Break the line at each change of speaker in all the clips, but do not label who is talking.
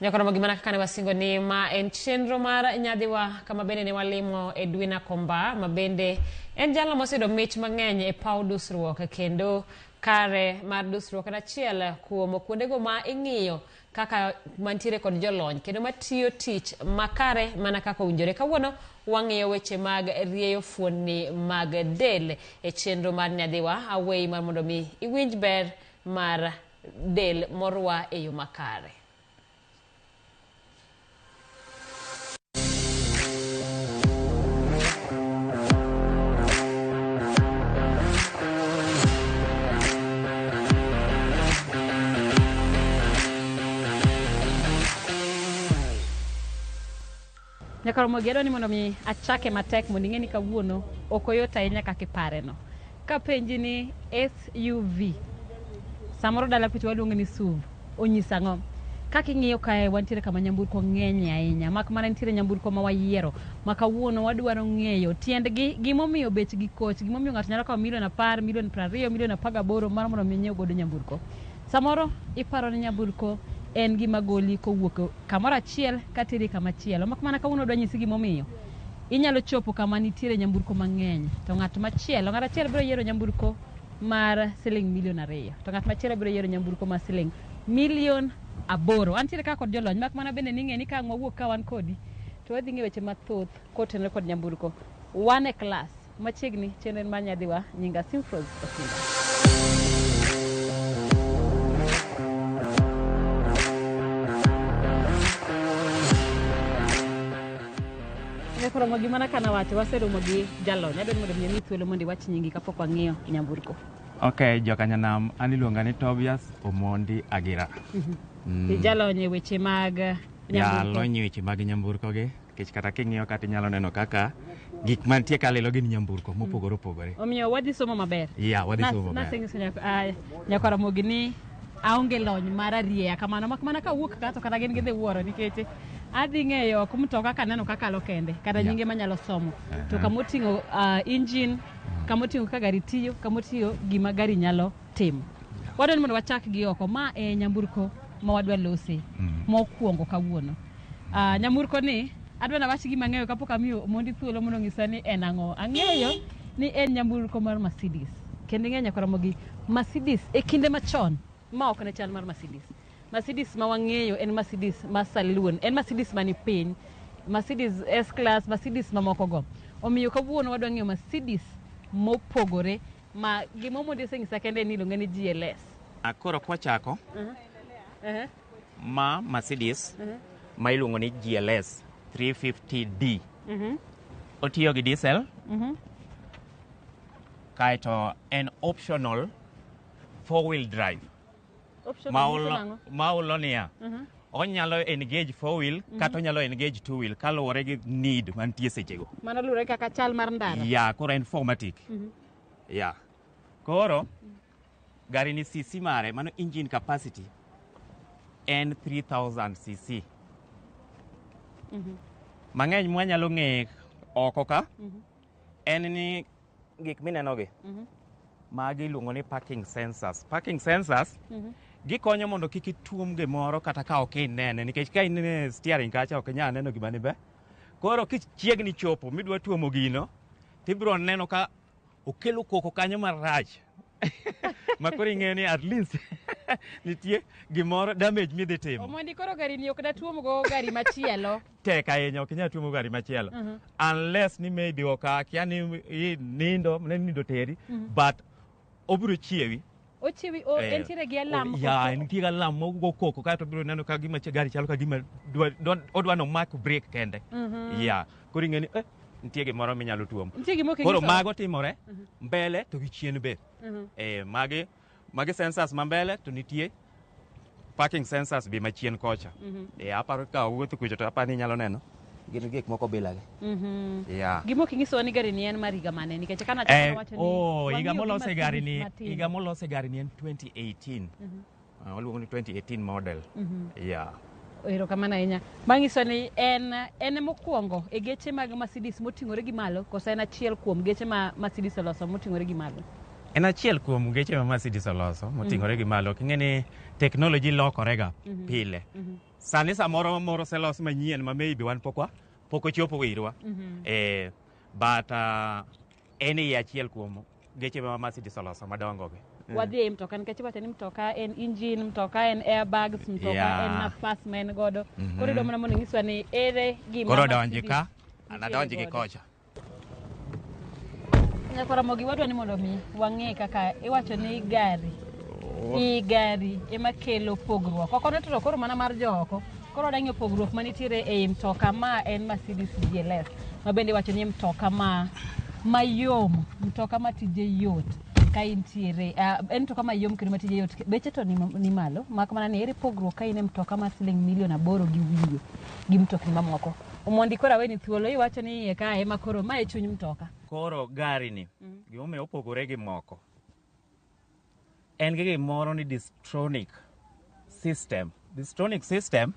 Nyakoro magimana kaka ne wasingo ni ma en chenro mar nyadhiwa kama bende ne walimo Edwina Komba ma bende en jalo mosedo mich mang'eny e paw dusruok kendo kare mar dusruok en achiel kuom kuondego ma ing'iyo kaka mantiere kod jolony kendo matiyo tich makare mana kaka owinjore. Kawuono wang'iyo weche mag rieyo fuonni mag del e chenro mar nyadhiwa away mar mondo mi iwinj ber mar del morwa e yo makare. Nyakoro mogero ni mondo mi achake matek mondo ing'e ni kawuono ok oyot ahinya kaka ipare no. Ka penji ni SUV samoro dala kucho waluongo ni SUV onyisa ang'o? Kaka ing'iyo kae wantiere kama nyamburko ng'eny ahinya mak mana nitiere nyamburko ma wayiero ma kawuono wadwaro ng'eyo tiendgi gimomiyo bechgi koch gimomiyo ng'ato nyalo kawo milion 10, milion 20, milion 18 mar mondo mi nyiew godo nyamburko. Samoro iparo ni nyamburko en gima goli kowuok kamoro achiel katiri kama chielo mak mana kawuono dwa nyisi gimomiyo inyalo chopo kama nitiere nyamburko mang'eny to ng'at achiel biro yiero nyamburko mar siling milion 2 to ng'at machielo biro yiero nyamburko mar siling milion 8. Antiere kaka kod jolony mak mana bende ning'e ni ka mwawuok ka wan kodi to wadhi ng'e weche mathoth kotenore kod nyamburko. Wan e class machiegni chenro mar nyadhiwa nyinga Simfros Osinga. Nyakoro magimana kana wacho waseromo gi jalony adwani mondo mi thuolo mondo iwach nyingi kapok wang'iyo nyamburko.
Okay, jokanyanam an iluonga ni Tobias Omondi Agira.
Jalony e weche mag nyamburko.
Jalony e weche mag nyamburko gi kech kata king'iyo kata inyalo neno kaka gik mantie kalilo gin nyamburko mopogore opogore.
Omiyo wadhi somo maber.
Wadhi somo maber.
Nasengiso nyakoro mogini aonge lony mar arieya kamano mak mana ka wuok ka to kata gin gidhi wuoro nikech adhi ng'eyo ok mtoka kaneno kakalo kende kata nyinge manyalo somo to kamoting'o engine kamoting'o ka gari tiyo kamotiyo gima gari nyalo timo. Wadwani mondo wachak gi oko ma e nyamburko ma wadwa losi mokwongo kawuono. Nyamburko ni adwa nawach gima ng'eyo kapok amiyo Omondi thuolo mondo ng'isa ni en ang'o. Ang'eyo ni en nyamburko mar Mercedes kendo ng'eyo nyakoro mogi Mercedes e kinde machon ma ok ne chal mar Mercedes. Mercedes ma wang'eyo en Mercedes ma saloon, en Mercedes mani piny, Mercedes S-Class, Mercedes mamoko go. Omiyo kawuono wadwa ng'eyo Mercedes mopogore ma gima Omondi oseng'isa kende ni iluonge ni GLS.
Akoro kwachako ma Mercedes ma iluongo ni GLS 350D. Otiyo gi diesel. Kaito en optional 4-wheel drive. Maulo niya onyalo engage 4-wheel kata onyalo engage 2-wheel kaluwore gi need mantie sechego.
Mano luwore kaka chal mar ndara.
Koro en 4matic. Koro gari ni cc mare mano engine capacity en 3000 cc. Mang'eny mwanyalo ng'e oko ka en ni gik minenogi magi iluongo ni parking sensors. Parking sensors gikonyo mondo kik ituom gimoro kata ka ok inene nikech ka inene steering kacha ok nyal neno gima ni be. Koro kichiegni chopo midwa tuomo gino tibiro neno ka okelo koko kanyo marach. Makoro ing'eyo ni at least nitie gimoro damage midhi timo.
Omondi koro gari ni ok da tuom go gari machielo.
Tek ahinya ok nyal tuomo gari machielo. Unless ni maybe okakia ni nindo teri but obiro chiewi.
Ochiwi entiere gi alam.
Entiere alam mogo koko kato biro neno ka gima gari chalo ka gima odwa no mark brake kende. Koro ing'e ni nitie gimoro minyalo tuomo. Koro mago timore mbele to gi chien be. Magi sensors ma mbele to nitie parking sensors be machien kocha. Aparo ka wuotho kucho to apani nyalo neno. Gin gik moko bilagi.
Gimo kingiso ni gari ni en mar higa mane nikech kana chako wacho ni
higa molose gari ni en 2018. Waluongo ni 2018 model.
Ero kamana ahinya. Mangiso ni en mokwongo e geche mag Mercedes moting'ore gi malo kosa en achiel kuom geche ma Mercedes oloso moting'ore gi malo.
En achiel kuom geche ma Mercedes oloso moting'ore gi malo. King'eni technology lokorega pile. Sani samoro moro selos manyien ma maybe wan pok ochopo irwa. But en achiel kuom geche ma Mercedes oloso madongo gi.
Wadhi e mtoka nikech wacho ni mtoka en engine, mtoka en airbags, mtoka en nafas ma en godo. Koro idwa mana mondo nyiswa ni ere gima
koro donji ka, anadonji gi kocha.
Nyakoromogi wadwa ni mondo mi wang'e kaka iwacho ni gari ema kelo pogruok. Ok onetro koro mana mar jooko. Koro dang'e pogruok manitiere e mtoka ma en Mercedes GLS. Ma bende wacho ni mtoka mayom, mtoka matije yot. Ka intiere en mtoka mayom kendo matije yot. Beche to ni malo. Mak mana ni ere pogruok ka ine mtoka ma siling milion 8 gi wiye gi mtokni mamoko. Omondi koro aweni thuolo iwacho ni iye ka ema koro ma e chuny mtoka. Koro
gari ni gimomiyo opogore gi moko. En gi gimoro ni Distronic system. Distronic system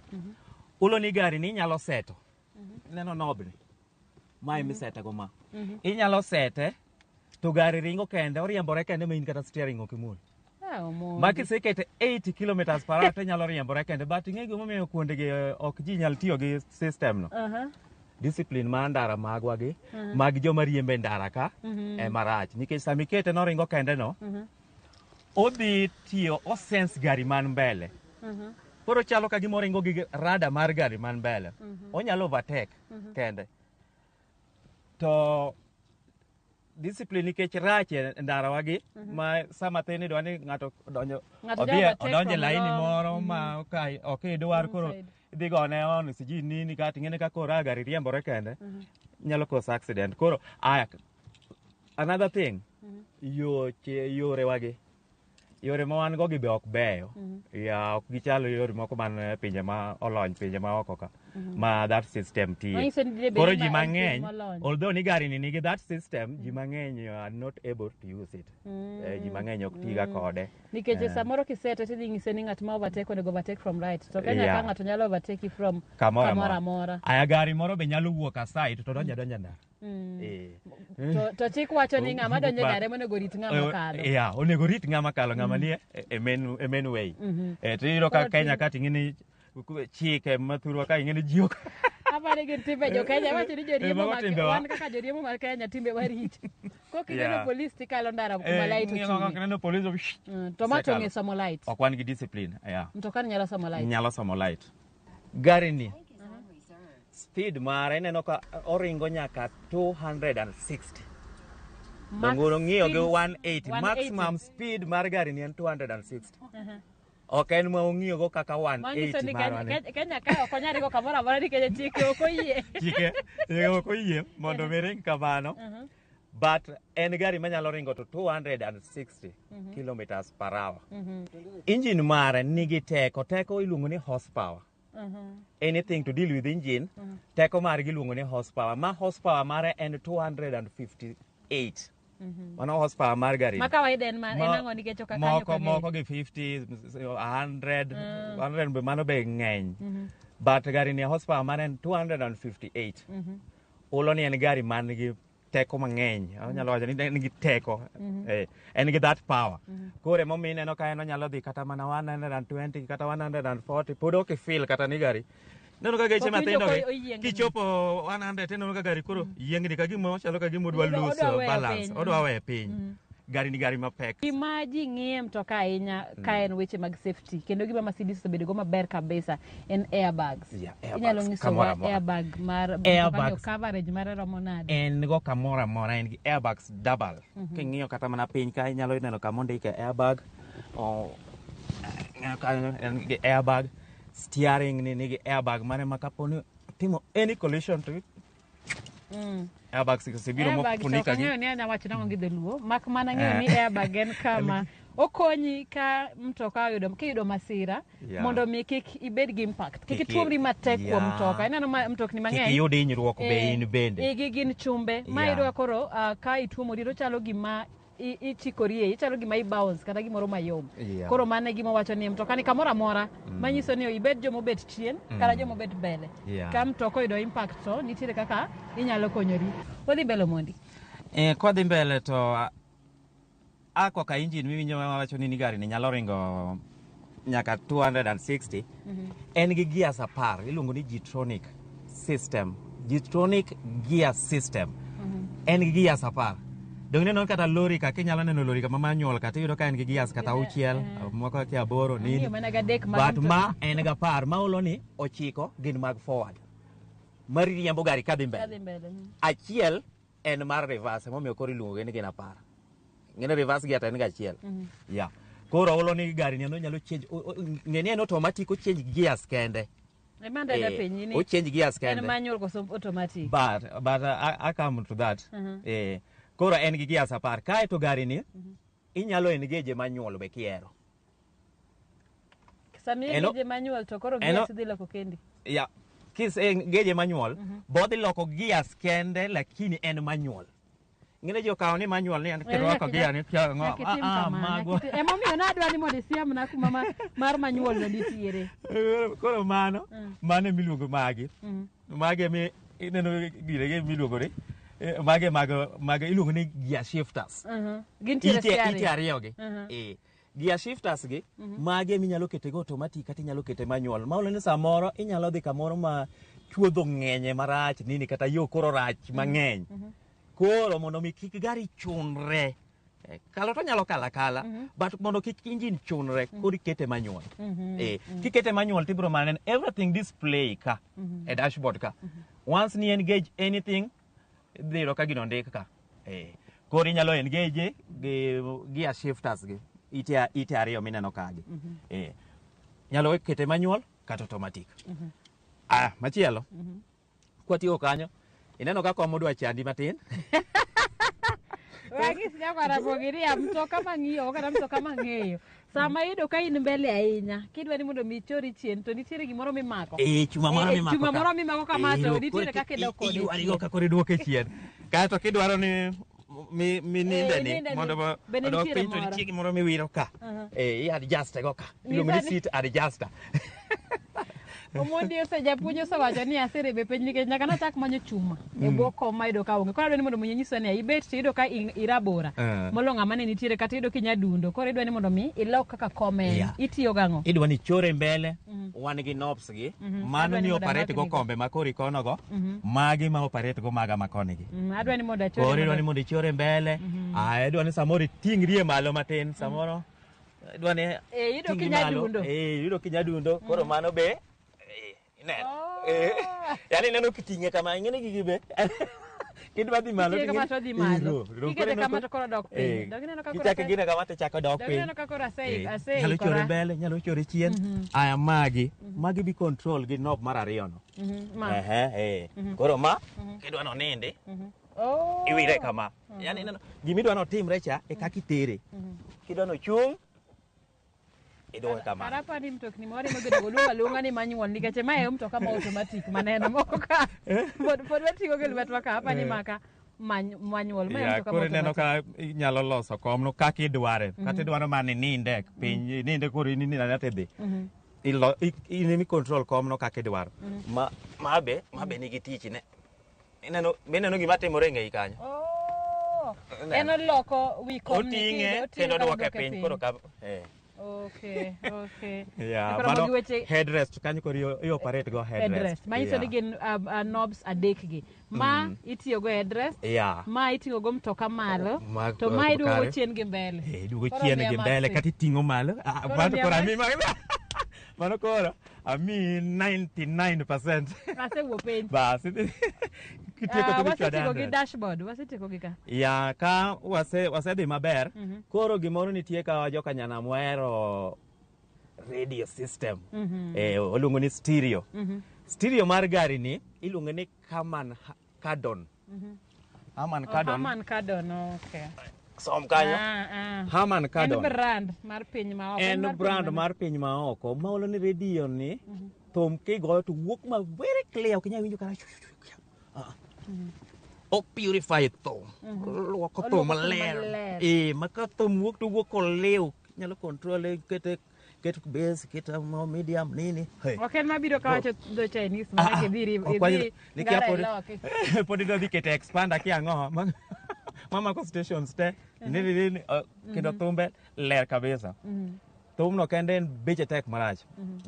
ulo ni gari ni inyalo seto. Neno nobni. Ma imiseta go ma. Inyalo sete to gari ringo kende oriembore kende ma in kata steering ok imul. Ma kisekete 80 km/h to nyalo riembore kende, but ing'e gimomiyo kuondegi ok ji nyal tiyo gi system no. Discipline mar ndara magwa gi mag joma riembe ndara ka marach nikech sami kete no ringo kende no odhi tiyo sense gari man mbele. Koro chalo ka gimo ringo gi rada mar gari man mbele. Onyalo overtake kende. To discipline nikech rach ndara wagi ma sama thin idwa ni ng'ato odonje laini moro ma ok idwar koro idhi gone on siji nini kata ing'ene ka koro gari riembore kende nyalo kosa accident. Koro another thing yore wagi yore ma wan go gi be ok beyo. Ok gichalo yore moko man pinje ma olony, pinje ma oko ka ma that system tiye. Koro ji mang'eny although ni gari ni nigi that system, ji mang'eny are not able to use it. Ji mang'eny ok tiga kode
nikech samoro kisete tidhi ng'ise ni ng'at ma overtake onego overtake from right, to Kenya ka ng'ato nyalo overtake from kamoro amora.
Aya gari moro be nyalo wuok aside to donja ndara.
To chik wacho ni ng'ama donjo ndara onego rit ng'ama kalo.
Onego rit ng'ama kalo, ng'ama ni e main way. To iyudo ka Kenya ka ting'eni chike mathurwa ka ing'eni ji ok
apare gi timbe jo Kenya wacho ni joriembo wan kaka joriembo mar Kenya timbe warito. Kokineno polis tikalo ndara kuma light ochung'.
Kineno polis
to ma to ng'e somo light.
Ok wan gi discipline.
Mtoka nyalo somo light.
Nyalo somo light. Gari ni speed mare ineno ka oringo nyaka 260. Dongoro ng'iyo gi 180. Maximum speed mar gari ni en 260. Ok en ma ong'iyo go kaka 180 mar
Kenya ka ok onyari go kamoro amora nikech chike ok oyie.
Chike ok oyie mondo miring kamano. But en gari manyalo ringo to 260 km/h. Engine mare nigi teko iluongo ni horsepower. Anything to deal with engine, teko mare giluongo ni horsepower. Ma horsepower mare en 258. Mano horsepower mar gari.
Ma kawaida en ang'o nikech ok kanyo ka
moko gi 50, 100 be mano be ng'eny. But gari ni horsepower mare en 258. Ulo ni en gari man gi teko mang'eny. Anyalo wacho ni en gi teko. En gi that power. Kore momi neno ka en onyalo dhi kata mana 120 kata 140 pod ok feel kata ni gari. Neno ka geche mathindo kichopo 100 neno ka gari koro yiengni ka gimo chalo ka gimo dwa lose balance. Odwa we piny. Gari ni gari mapek.
Gima ji ng'iye mtoka ahinya ka en weche mag safety. Kendo gima Mercedes obedo go maber kabisa en airbags. Inyalo nyiso airbag mar coverage mar romo nade.
En go kamoro amora en gi airbags double. King'iyo kata mana piny ka inyalo neno kama ondike airbag. En gi airbag. Steering ni nigi airbag mane makaponi timo any collision to airbag sibiro mofunika gi.
Ng'eyo ni anya wacho nango gi dholuo. Mak mana ng'eyo ni airbag en kama okonyi ka mtoka kiyudo masira mondo mi kik ibed gi impact. Kik ituomri matek kuom mtoka. Ineno mtokni mang'eny.
Kik yud hinyruok be in bende.
Gin chumbe. Ma iyudo koro ka ituomori to chalo gima ichikorie, ichalo gima i-bounce kata gimoro mayom. Koro mane gima wacho ni mtoka ni kamoro amora manyiso ni ibed jomobet chien kata jomobet mbele. Ka mtoka oyudo impact to nitiere kaka inyalo konyori. Wadhi mbele mondi.
Kwa dhi mbele to ako ka engine miwinjo wacho ni gari ni nyalo ringo nyaka 260 en gi gears 10 iluongo ni G-tronic system. G-tronic gear system en gi gears 10. Dong neno kata lori ka kinyalo neno lori ka manual kata iyudo ka en gi gears kata 6 moko ka 8 nini. But ma en ga 10 ma olo ni 9 gin mag forward. Mari riembo gari kadhi mbele. Achiel en mar reverse momiyo koro iluongo ni gin 10. Ngene reverse gear en ga achiel. Yeah. Koro olo ni gari ni nyalo change ngene en automatic o change gears kende.
Remanda da penyi ni.
O change gears kende.
En manual ko automatic.
But I come to that. Koro en gi gears 10 kae to gari ni inyalo engage manual be kiero.
Sami engage manual to koro gears dhi loko kendi.
Yeah. Kis engage manual bodhi loko gears kende lakini en manual. Ngine jo kawo ni manual ni an kero ko gear ni mago.
Emomiyo nadwa ni mondo isiam na kuma mar manual no nitiere.
Koro mano mane miluongo magi. Magi mi neno gire miluongo ni mage iluongo ni gear shifters. Iti ariyo gi. Gear shifters gi mage minyalo kete go automatic kata inyalo kete manual. Maolo ni samoro inyalo dhi kamoro ma chuodho ng'enye marach nini kata yo koro rach mang'eny. Koro mondo mi kik gari chunre. Kalo to nyalo kala but mondo kik engine chunre koro ikete manual. Kikete manual tibro manen everything display ka e dashboard ka. Once ni engage anything dhiro ka gino ndik ka. Koro inyalo engage gear shifters gi. Ite ariyo mineno kagi. Nyalo kete manual kata automatic. Machielo. Kwatiyo kanyo ineno ka komo dwa chandi matin.
Wagis ya kwa rabogiria mtoka mang'iyo kata mtoka mang'eyo. Sama ido ka in mbele ahinya kidwa ni mondo michori chien to nitiere gimoro mimako.
Chuma moro
mimako kama to nitiere kaka idoko kode.
Ariyo ka kore duoke chien. Kato kidwaro ni mi ninde ni mondo odok piny to nitie gimoro miwiro ka. I adjust go ka. Iluongo ni seat adjuster.
Omondi osejapuonjo osewacho ni aserebe piny nikech nyaka nachak manyo chuma e bwo kom ma iyudo ka onge. Koro adwa ni mondo mi nyiso ni ibet to iyudo ka irabora molo ng'ama ne nitiere kata iyudo kinyadundo. Koro idwa ni mondo mi ilok kaka kom en. Itiyo gang'o?
Idwa ni chore mbele wan gi knobs gi mano ni operate go kombe ma koro ikono go magi ma operate go maga ma koni gi.
Adwa ni mondo achore.
Koro idwa ni mondo ichore mbele. Idwa ni samoro tingrie malo matin samoro. Idwa ni
iyudo kinyadundo.
Iyudo kinyadundo. Koro mano be yani neno kitinge kama ingene gigibe kidwa dhi malo
kikete kama to koro dok piny
kichake gine kama to chako dok piny nyalo chore mbele nyalo chore chien aya magi bi control gi knob mar ariyo no koro ma kidwa no nindi iwire kama yani neno gimidwa no timre cha e kaka itere kidwa no chung idoe kama.
Arapa ni mtokni moro mogedo luonga ni manual nikech mae mtoka ma automatic maneno moko ka. Pod watigo gi lwetwa ka hapa ni maka manual ma mtoka ma automatic.
Koro neno ka inyalo loso komno kaka idware. Kata idwaro mane ninde piny ninde koro nini na tedhi. Ini control komno kaka idwaro. Mabe nigi tich ne. Ineno gima timore ng'ei kanyo.
En loko wi kom ni
oting'e kendo duoke piny koro ka
Okay.
Yeah, mano headrest kanyo koro i operate go headrest.
Ma iso ni gin knobs adek gi. Ma itiyo go headrest. Ma itiyo go mtoka malo. To ma iduogo chien gi mbele.
Iduogo chien gi mbele kata iting'o malo. Bato koro mano koro ami 99%.
Asewuo piny.
Bas.
Wasetieko gi dashboard. Wasetieko gi ka.
Ya ka wasedhi maber. Koro gimoro nitie ka joka nyana mwero radio system. Oluongo ni stereo. Stereo mar gari ni iluongo ni Harman Kardon. Harman
Kardon, okay.
Som kanyo. Harman Kardon.
En brand mar piny ma oko.
En brand mar piny ma oko. Ma olo ni radio ni thum kigoyo to wuok ma very clear ok nyal winjo kana. O purify thum. Luoko thum maler. Ma ka thum wuok to wuok olew. Nyalo control get bass, get medium nini.
Ok en mabiro ka wacho do Chinese ma ke dhiri
podi do dhi kete expander ki ang'o. Mama ko stations te kendo thumbe ler kabisa. Thumno kende en beche tek marach.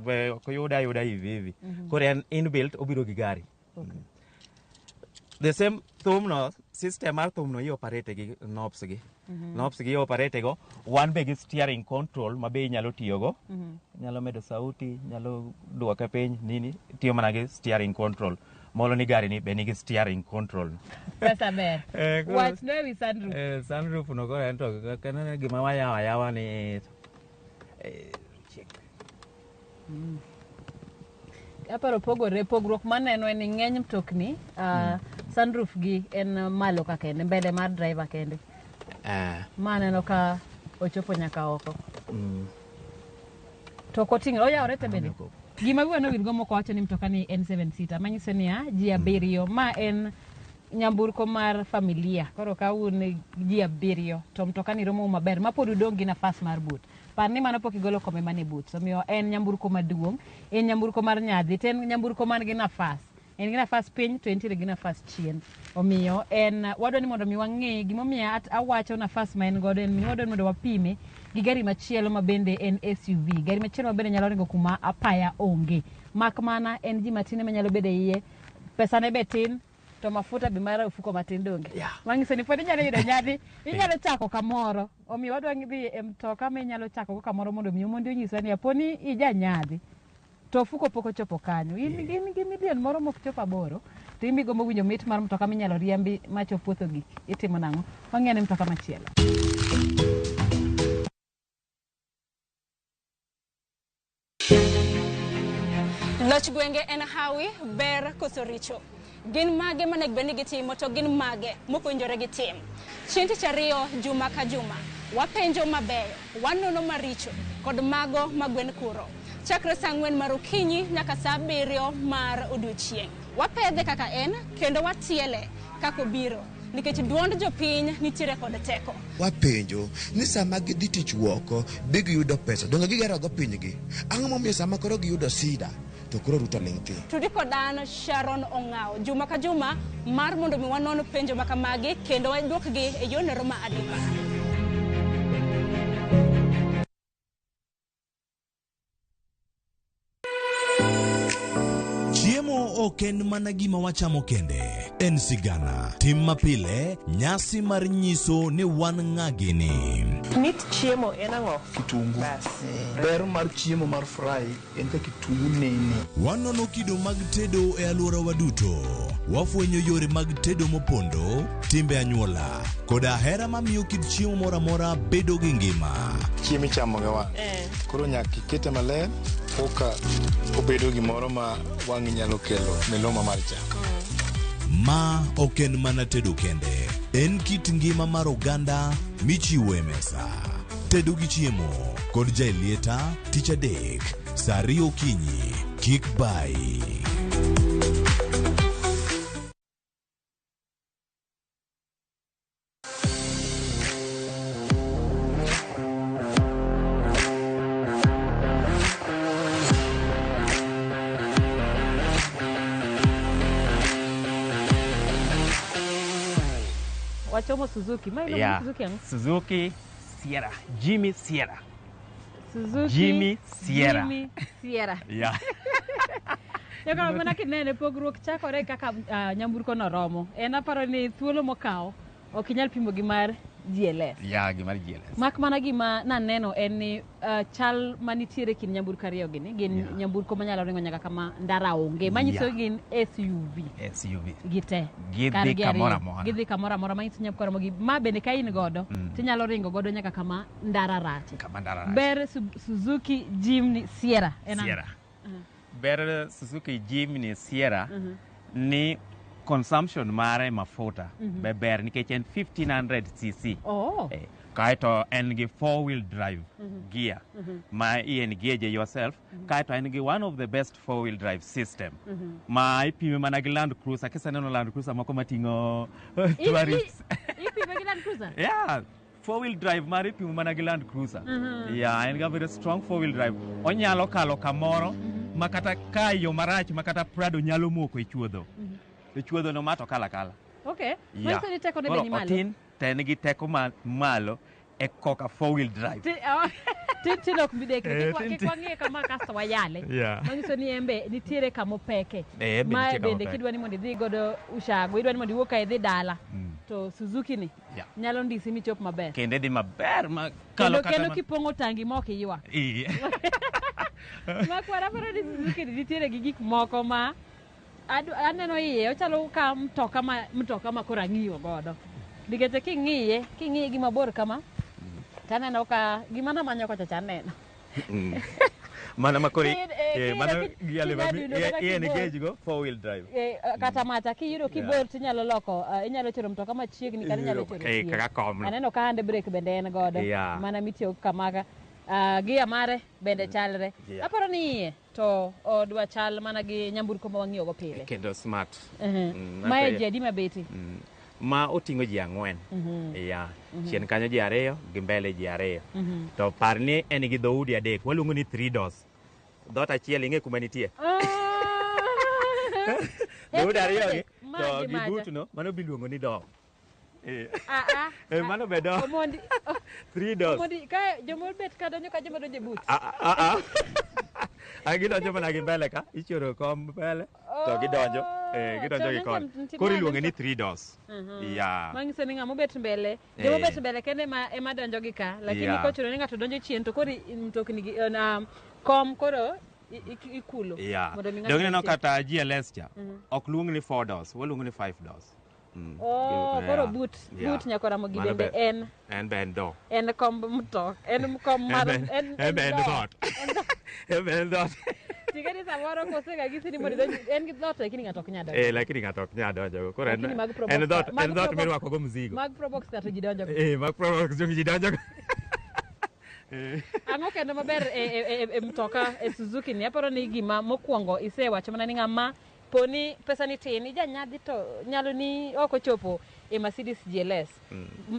We ok yuda hivi. Koro en inbuilt obiro gi gari. The same thumno, system mar thumno operate gi knobs gi. Knobs gi operate go, one be gi steering control ma be inyalo tiyo go. Nyalo medo sauti, nyalo duoke piny, tiyo mana gi steering control. Molo ni gari ni be nigi steering control.
Pesa ber. Wach no ewi sunroof.
Sunroof no koro en to kanene gima wayawa ni
Aparo pogruok maneno en ng'eny mtokni sunroof gi en malo ka kende, mbele mar driver kende. Maneno ka ochopo nyaka oko. To koting'o oyawre te bende. Gima wiwa nowil go moko wacho ni mtoka ni en 7-seater, manyiso ni ji abiriyo. Ma en nyamburko mar familia. Koro ka un ji abiriyo to mtoka ni romo maber ma pod udong' gi nafas mar but. Par ni mano pok igolo kome mane but. Omiyo en nyamburko maduong', en nyamburko mar nyadhi, en nyamburko man gi nafas. En gi nafas piny to entiere gi nafas chien. Omiyo en wadwa ni mondo mi wang'e gimomiyo awacho nafas ma en godo, en mi wadwa ni mondo wapime gi gari machielo ma bende en SUV. Gari machielo ma bende nyalo ringo kuma apaya onge. Mak mana en ji matine ma nyalo bede iye. Pesa ne be tin to mafuta be mar ofuko matin donge. Manyiso ni pod inyalo yudo nyadhi, inyalo chako kamoro. Omiyo wadwa dhi e mtoka ma inyalo chako kamoro mondo mi mondo onyisa ni aponi ija nyadhi. To ofuko pok ochopo kanyo. In gi milion moro mok chopo 8 to imigo mowinjo mit mar mtoka minyalo riembi ma chop puotho gik. Itimo nang'o? Wang'e ni mtoka machielo.
Loch gwenge en hawi ber koso richo. Gin mage manek bende gitimo to gin mage mokonjore gitim. Chieng' Tich Ariyo juma ka juma wapenjo mabeyo, wanono maricho kod mago magwen kuro. Chakre saa 4 mar okinyi nyaka saa 7 mar odiochieng'. Wapedhe kaka en kendo watiele kaka obiro. Nikech duond jopiny nitiere kod teko.
Wapenjo ni sama gidhi tich woko be giyudo pesa, donge gigero go pinygi. Ang'o momiyo sama koro giyudo sida to koro Ruto ling'thi.
Tudi kodan Sharon Ong'ao juma ka juma mar mondo mi wanon penjo makamagi kendo waduokgi e yonero ma adipa.
Chiemo ok en mana gima wachamo kende, en sigana. Tim mapile, nyasi mar nyiso ni wan ng'agini.
Mit chiemo en ang'o?
Kitungu. Ber mar chiemo mar fry en ka kitungu nene.
Wanono kido mag tedo e alworawa duto. Wafwenyo yore mag tedo mopondo, timbe anyuola, koda hera mamiyo kit chiemo moro amora bedo gi ngima.
Chiemo ichamo ga wan. Koro nyaka ikete maler koka obedo gimoro ma wang'i nyalo kelo miloma mar chak.
Ma ok en mana tedo kende, en kit ngima mar oganda michiwo e mesa. Tedo gi chiemo kod jailieta Tich Adek saa 2 okinyi, kik bai.
Wachomo Suzuki. Ma ilo Suzuki yang?
Suzuki Sierra. Jimmy Sierra.
Suzuki
Jimmy Sierra.
Jimmy Sierra.
Yeah.
Yaka mana kinene pogruok chakore kaka nyamburko no romo. En aparo ni thuolo mokao ok inyal pimo gi mar GLS.
Yeah, gimar GLS.
Mak mana gima naneno en ni chal manitiere kin nyamburko ariyo gini gin nyamburko manyalo ringo nyaka kama ndara onge. Manyiso gin SUV. Gite.
Gidhi kamora mora.
Gidhi kamora mora manyiso nyamburko romo gi ma bende ka in godo tinyalo ringo godo nyaka kama ndara rach.
Kama ndara rach.
Ber Suzuki Jimny Sierra.
Sierra. Ber Suzuki Jimny Sierra ni consumption mare mafuta ber nikech en 1500cc. Kaito en gi 4-wheel drive gear ma ien gear yourself. Kaito en gi one of the best 4-wheel drive system ma ipime mana gi Land Cruiser. Kiseneno Land Cruiser moko mating'o tourists.
Ipime gi Land Cruiser?
Yeah, 4-wheel drive mare ipime mana gi Land Cruiser. Yeah, en ga very strong 4-wheel drive. Onyalo kalo kamoro makata kayo marach makata Prado nyalo moko e chuodho. E chuodho no mato kala.
Okay. Manyiso ni teko ne be ni malo.
to en gi teko malo e koka 4-wheel drive.
Tin ok bidekre kik wang'iye kama kasto wayale. Manyiso ni embe nitiere kamo peke. Ma bende kidwa ni mondo idhi godo ushago, idwa ni mondo iwuok idhi dala. To Suzuki ni nyalo ndisi michop maber.
Kende dhi maber ma kalo kata
kendo kipong'o tangi mok iywa. Ma kwara paro ni Suzuki nitiere gi gik moko ma aneno iye ochalo ka mtoka ma koro ang'iyo godo. Nikech king'iye gi mabor kama taneno ka gima namanyo kocha chaneno.
Mana makori mana giyale ba ni gauge go 4-wheel drive.
Kata macha kiyudo kibor tinyalo loko inyalo choro mtoka machiegni kata inyalo choro. Aneno ka hand brake bende en godo. Mana mitiyo kamaga gia mare bende chalre. Aparo ni to odwa chal mana gi nyamburko ma wang'iyo go pile.
Kendo smart.
Ma ji adi mabeti.
Ma oting'o ji 4. Chien kanyo ji 2 gi mbele ji 2. To par ni en gi dhoudi 3. Waluongo ni 3 doors. Dhot achiel ing'e kuma nitie. Dhoudi 2 gi to gi butno mano biluongo ni door. Mano be door. 3 doors.
Ka jomol bet ka donjo ka joma donjo but.
Gidonjo mana gi mbele ka, ichoro kom mbele, to gidonjo gi kon. Koro iluonge ni 3 doors.
Manyiso ni ng'ama bet mbele, joma bet mbele kende ema donjo gi ka, lakini kochuro ni ng'ato donjo chien to koro mtokni gi kom koro ikulo.
Dong no kata GLS cha, ok luong ni 4 doors, waluongo ni 5 doors.
Koro but nyakora mo gibende
en ben do.
En kom mtok, en kom mar en
dot. En dot.
Tigani samoro kosega gisini mondo en gi dot lakini ng'ato ok nyado.
Lakini ng'ato ok nyado. Koro en dot mirwako go mzigo.
Mag Probox kata ji donjo.
Mag Probox ji donjo.
Ang'o kendo maber e mtoka e Suzuki ni aparo ni gima mokwongo isewacho mana ni ng'ama poni pesa ni tin ija nyadhi to nyalo ni oko chopo e Mercedes GLS.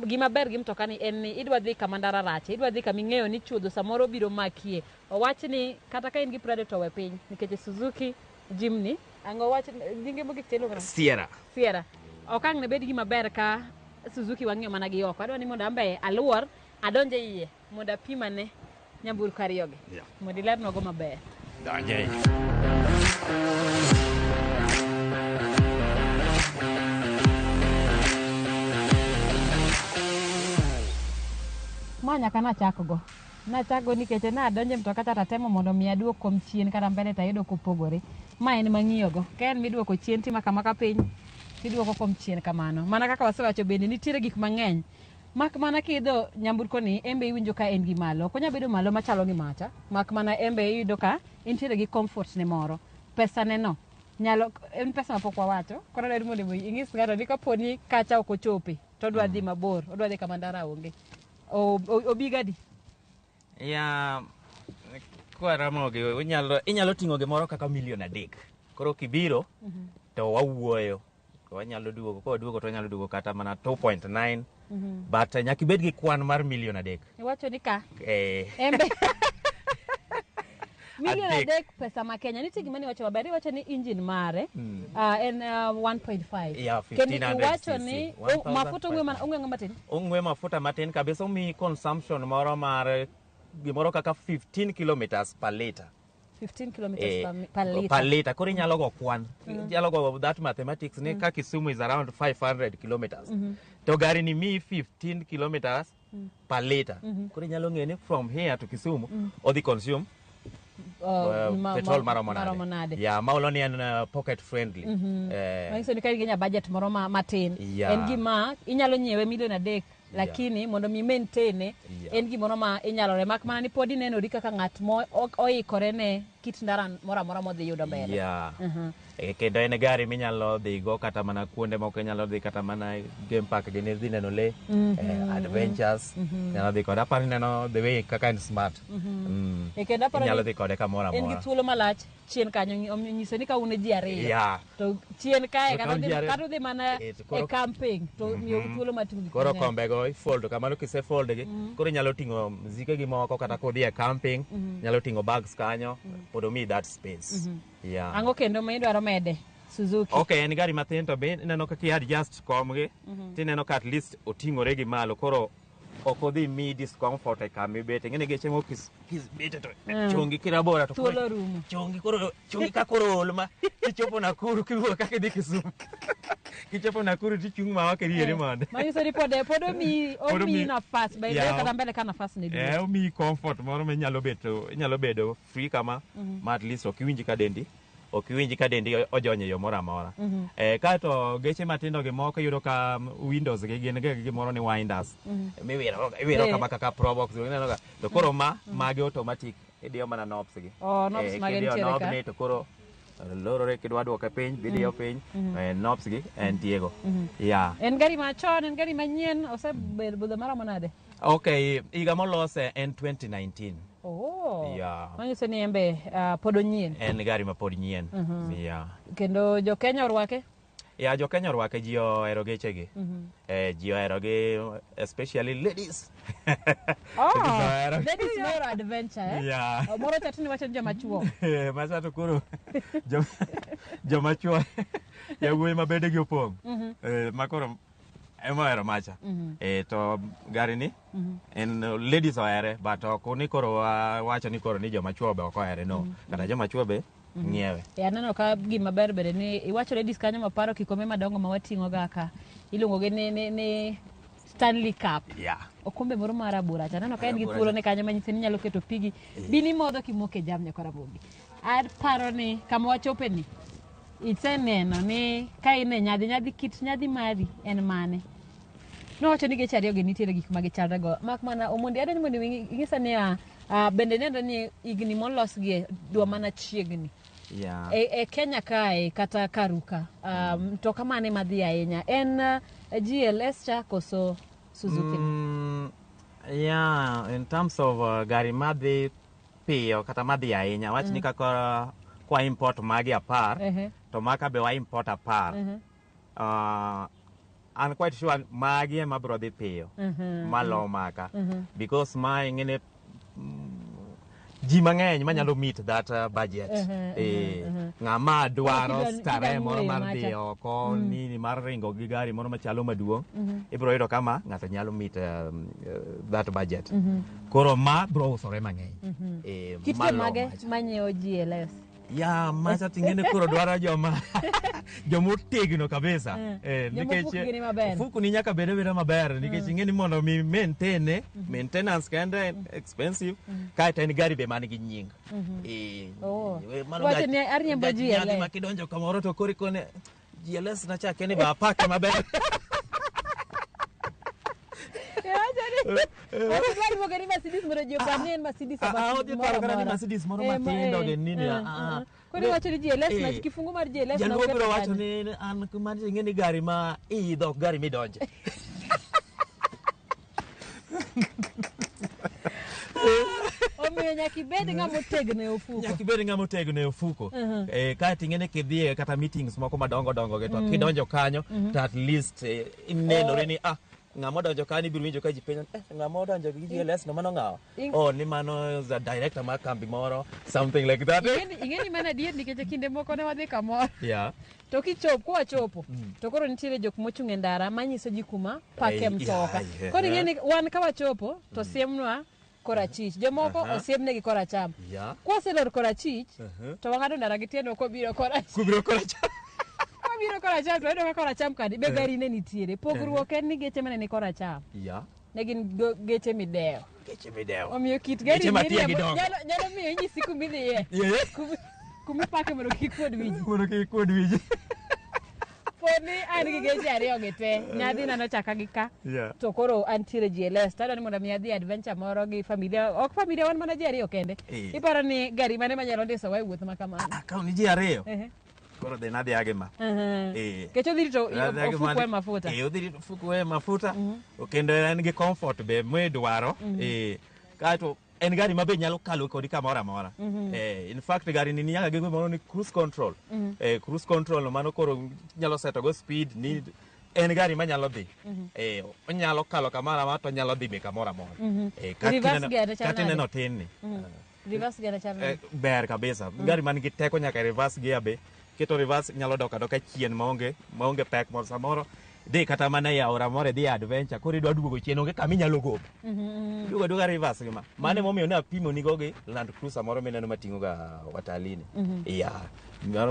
Gima ber gi mtoka ni en ni idwa dhi kama ndara rache, idwa dhi kama ing'eyo ni chuodho samoro biro makie. Owach ni kata ka in gi Predator we piny nikech Suzuki Jimny ang'o wach dinge mogik telo kana Sierra. Okang' ne bed gima ber ka Suzuki wang'iyo mana gi oko. Adwa ni mondo ambe aluor adonje iye mondo apimane nyamburko ariyogi. Mondo ilerno go maber.
Donje.
Ma nyaka nachakgo nikech nadonje mtoka tata temo mondo mi aduok kom chien kata mbele tayudo kopogore. Ma en mang'iyogo. Ka en miduoko chien tima kama ka piny tiduoko kom chien kamano. Mana kaka wasewacho bende nitiere gik mang'eny. Mak mana kidho nyamburko ni embe iwinjo ka en gi malo. Konya bedo malo machalo gi macha. Mak mana embe iyudo ka intiere gi comfort ne moro. Pesa ne no nyalo en pesa mapok wawacho. Koro dwaro mondo ing'is ng'ato ni kaponi kacha ok ochopi to odwa dhi mabor, odwa dhi kama ndara onge. Obigadi.
Kwaramogi inyalo ting'o gimoro kaka 3 million. Koro kibiro to wawuoyo. Wanyalo duogo, ko duogo to nyalo duogo kata mana 2.9. But nyaka ibed gi kwan mar 3 million.
Iwacho ni ka embe 1 million pesa ma Kenya. Nitie gima ni wacho maber, iwacho ni engine mare en 1.5.
Kendo
iwacho ni mafuta
ong'we mafuta matin kabisa, mi consumption moro mar gimoro kaka 15 kilometers per liter.
15 kilometers per
liter. Koro inyalo go kwan. Inyalo go that mathematics ni ka Kisumu is around 500 kilometers. To gari ni mi 15 kilometers per liter. Koro inyalo ng'e ni from here to Kisumu odhi consume petrol maromo nade. Maolo ni en pocket friendly.
Manyiso ni ka in budget moro matin. En gima inyalo nyiewe 1 million. Lakini mondo mi maintain en gimoro ma inyalo remak mana ni podi nenori kaka ng'at oikore ne kit ndara moro amora modhi yudo mbele.
Kendo en gari minyalo dhi go kata mana kuonde moko, inyalo dhi kata mana game park gini dhi neno le, adventures, inyalo dhi kode apani neno the way kaka en smart. Inyalo dhi kode kamoro amora.
En gi thuolo malach chien kanyo, nyiso ni ka une ji 2. To chien kae kata dhi mana e camping to miyo thuolo matin.
Koro kombe go ifold kamano, kise fold gi koro inyalo ting'o mzike gi moko kata kodhi e camping, inyalo ting'o bags kanyo mondo mi that space.
Ang'o kendo ma idwaro mede Suzuki.
Okay, en gari mathin to be neno ka adjust komgi tineno ka at least oting'ore gi malo koro ok odhi mi discomfort e kama ibete. Ng'eni geche mo kisbete to chongi kirabora to
thuolo rumo.
chongi ka koro ol ma kichopo Nakuru kiwuok kaka idhi Kisumu. Kichopo Nakuru tichung' ma ok iriere mondo.
Manyiso ni pod omi nafas ba ideo kata mbele ka nafas ne duong'.
Omi comfort moro ma inyalo bedo free kama ma at least ok iwinji ka dendi ojonye yo moro amora. Kato geche matindo gi moko iyudo ka windows gi gin gi gimoro ni winders. Iwiro kama kaka probox ineno ka to koro magi automatic idiyo mana knobs gi.
Knobs magi nitiere ka.
To koro lorore kidwa duoke piny bidiyo piny knobs gi en tiego.
En gari machon, en gari manyien, osebed budho maromo nade?
Okay, higa molose en 2019.
Manyiso ni embe pod onyien.
En gari ma pod nyien.
Kendo jo Kenya orwake?
Jo Kenya orwake, ji ohero geche gi. Ji ohero gi, especially ladies.
Ladies mohero adventure, moro chatini wacho joma chuo.
Masato koro joma chuo yawuoyi ma bedegi opong'. Makoro ema ohero macha. To gari ni en ladies ohere, but ok ni koro wacho ni koro ni joma chuo be ok ohere, no. Kata joma chuo be ng'iewe.
Aneno ka gima ber bede ni iwacho ladies kanyo maparo kikombe madongo ma wating'o ga ka iluongo gi ni Stanley Cup. Okombe moro mar abura. Aneno ka en gi thuolo ne kanyo manyiso ni nyalo keto pigi bini modho kimoke jam nyakora bogi. Paro ni kama wachope ni iseneno ni ka ine nyadhi kit nyadhi mari en mane. Nowacho ni geche ariyo gi nitiere gik ma gichalre go. Mak mana omondi adwani mondo ing'isa ni bende nendo ni igni molos gi dwa mana chiegni. E Kenya kae kata Karuka mtoka mane madhi ahinya en GLS cha koso Suzuki?
In terms of gari madhi piyo kata madhi ahinya, wach ni kaka kwa import magi apar to maka be wa import apar. I'm quite sure magi ema bro dhi piyo malo maka because ma ing'ene ji mang'eny manyalo meet that budget. Ng'ama dwaro stare moro mar dhi oko nini mar ringo gi gari moro machalo maduong', ibro yudo kama ng'ato nyalo meet that budget. Koro ma bro usore mang'eny.
Kit mage manyiewo GLS?
Macha tingene koro dwaro jomotegno kabisa.
Nikech
fuku ni nyaka bede maber nikech ing'eni mondo mi maintenance kende expensive kae en gari be man gi nying.
Wacho ni ariembo GLS
makidonjo kamoro to kori kone GLS na chake ni ba apake maber.
Watu wageni Mercedes moro jopani en Mercedes
Mercedes moro matindo ge nini.
Kodi wacho ni GLS na kifungu mar GLS na
ukero wacho ni an kuma ng'eni gari ma idho gari midonje.
Omiyo nyaka ibed ng'ama otegno e ofuko.
Nyaka ibed ng'ama otegno e ofuko. Ka ting'ene kidhie kata meetings moko madongo ge to kidonjo kanyo to at least inenore ni ng'ama donjo kanyo ibiro winjo ka ji penjo ng'ama odonjo gi GLS no mano ng'awa. Ni mano the director mar kambi moro, something like that.
Ing'eni mana adier nikech kinde moko ne wadhi kamoro. To kowachopo to koro nitiere jok mochung' e ndara manyiso ji kuma pake mtoka. Koro ing'eni wan ka wachopo to siemnwa korachich. Jomoko osiemnegi koracham. Kwaselor korachich to wang'ado ndara gi tiendwa kobiro koracham. Biro koracham to ayudo ka koracham kadi be gari ne nitiere. Pogruok en ni geche mane ni koracham ne gin geche midewo. Omiyo kit gari nyalo miyo inyisi kumidhiye kumipake mondo kik kuod wiji. Poni an gi geche ariyo gi te nyadhi nano chaka gi ka to koro antiere GLS tadwa ni mondo mi adhi adventure moro gi familia. Ok familia, wan mana ji ariyo kende. Iparo ni gari mane manyalo ndiso wa e wuoth ma kamano?
Ka ni ji ariyo koro dhe nadhi agema.
Kecho dhiri to ofuku e mafuta.
Odhiri ofuku e mafuta. Kendo en gi comfort be mwedwaro. Kato en gari mabe nyalo kalo kodi kamoro amora. In fact gari ni nyaka gi gimoro ni cruise control. Cruise control mano koro nyalo seto go speed ni en gari manyalo dhi. Onyalo kalo kamoro amora to nyalo dhi be kamoro amora. Katineno tin ni.
Reverse gear chalo.
Ber kabisa. Gari man gi teko nyaka reverse gear be keto reverse nyalo dok adoka chien maonge pek moro samoro dhi kata mana e aora moro dhi adventure koro idwa duogo chien onge kama inyalo gobo duoga reverse gima mane momiyo ne apimo nigo gi Land Cruiser moro mineno mating'o ga watalii ni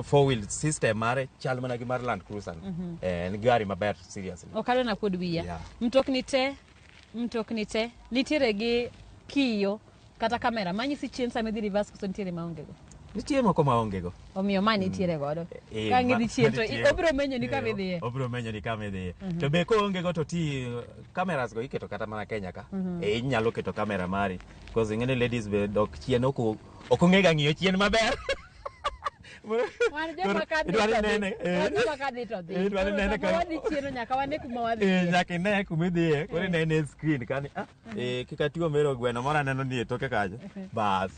four wheel system mare chal mana gi mar Land Cruiser en gari maber seriously
okalo na pod wiya mtokni te nitiere gi kiyo kata kamera manyisi chien sama idhi reverse koso nitiere maonge go
nitie moko maonge go
omiyo mani nitiere godo ka ngidhi chien to obro menyo ni kama idhiye
to be ko onge go to ti cameras go iketo kata mana Kenya ka inyalo keto kamera mari because ingene ladies be dok chien ok ongega ng'iyo chien maber nyaka ine kumidhiye koro inene screen kani kika tigo mero gweno moro aneno ni e toke kajo bas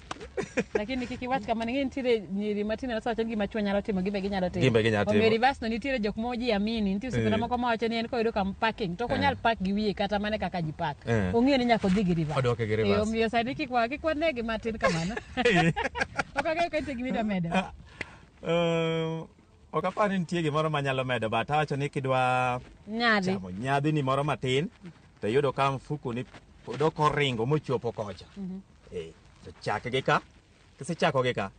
lakini kikiwach kama ng'e nitiere nyiri matine na sawacho gima chwo nyalo timo gimbe ginyalo timo
omiyo
reverse no nitiere jok moji amini nitie osipena moko mawacho ni en koyudo kam parking to konyal park gi wiye kata mane kaka ji park ong'eyo ni nyaka odhi gi reverse omiyo sani kikwane gi matin kamano okage ka nitie gimida meda
ok aparo ni nitie gimoro manyalo medo but awacho ni kidwa chamo nyadhi ni moro matin to yudo ka mfuko ni pod ok oringo mochopo kocha to chak gi ka kisechako gi ka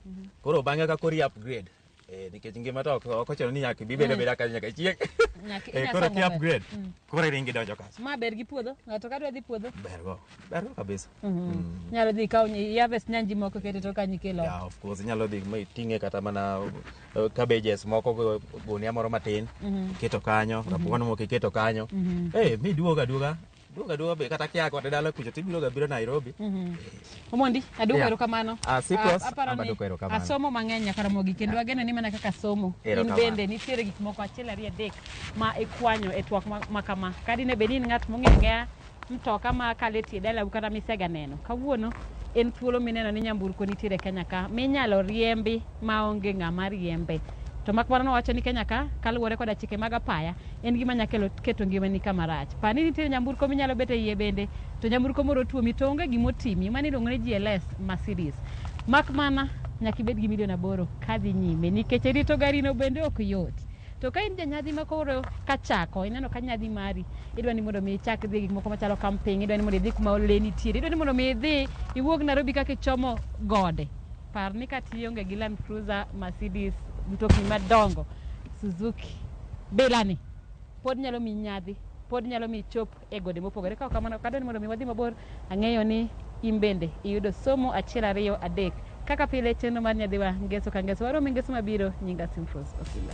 koro bang'e ka kori upgrade nikech ngima to ok ochuno ni nyaka bibedo beda ka nyaka chieng koro ki upgrade koro ringi donjo kacha
ma ber gi puodho ng'ato ka dwa dhi puodho
bergo kabisa
nyalo dhi kaw harvest nyanji moko kete to kanyi kelo
of course nyalo dhi ting'e kata mana cabbages moko gunia moro matin keto kanyo rabuon moko iketo kanyo mi duoga be kata kia kote dala kucho tibiro ga biro Nairobi
Omondi aduoko erokamano
kamano
asomo mang'eny nyakaramogi kendo ageno ni mana kaka somo in bende nitiere gik moko achiel ariyo adek ma ikwanyo e twak makama kadine bedin ng'at mong'eya mtoka ma kale tie dala kata misega neno kawuono en thuolo mineno ni nyamburko nitiere Kenya ka minyalo riembi maonge ng'ama riembe to makmana wacho ni Kenya ka kaluwore koda chike mag apaya en gima nyakelo keto ngimani kama rach pani nitiere nyamburko minyalo bete iye bende to nyamburko moro tuomi to onge gimotimi mani iluongo ni GLS Mercedes makmana nyaka ibed gi $8 kadhi nyime nikech rito gari no bende ok yot to ka in janyadhi makoro kachako ineno ka nyadhi mari idwa ni mondo mi ichak dhi gik moko machalo camping idwa ni mondo idhi kuma ole nitiere idwa ni mondo mi idhi iwuog Nairobi kaka ichomo gode par ni ka tionge gi Land Cruiser Mercedes mtokni madongo Suzuki belani pod nyalo mi nyadhi pod nyalo mi chop e gode mopogore ka kamano kadoni mondo mi wadhi mabor ang'eyo ni imbende iyudo somo achiel ariyo adek kaka pile chenro mar nyadhiwa ngeso ka ngeso waro ngeso mabiro nyinga Simfros Okila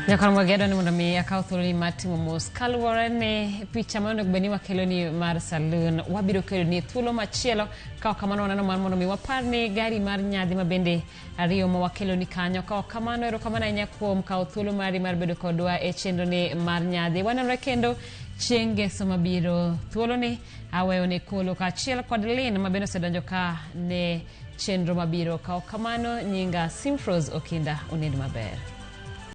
Nyakar gedo ni mondo mi akaw thuolo ni matimo mos kaluwore ne picha mondo beni wakelo ni mar saloon wabiro kelo ni thuolo machielo ka kamano wanano mar mondo mi wapar ni gari mar nyadhi mabende ariyo ma wakelo ni kanyo ka kamano ero kamano nya kuom ka thuolo mari mar bedo kodwa e chenro ni mar nyadhi wanano kendo chienge soma biro thuolo ni aweyo ne kolo ka achiel kod Lin mabende sedonjo ka ne chenro mabiro ka kamano nyinga Simfros Okinda unind maber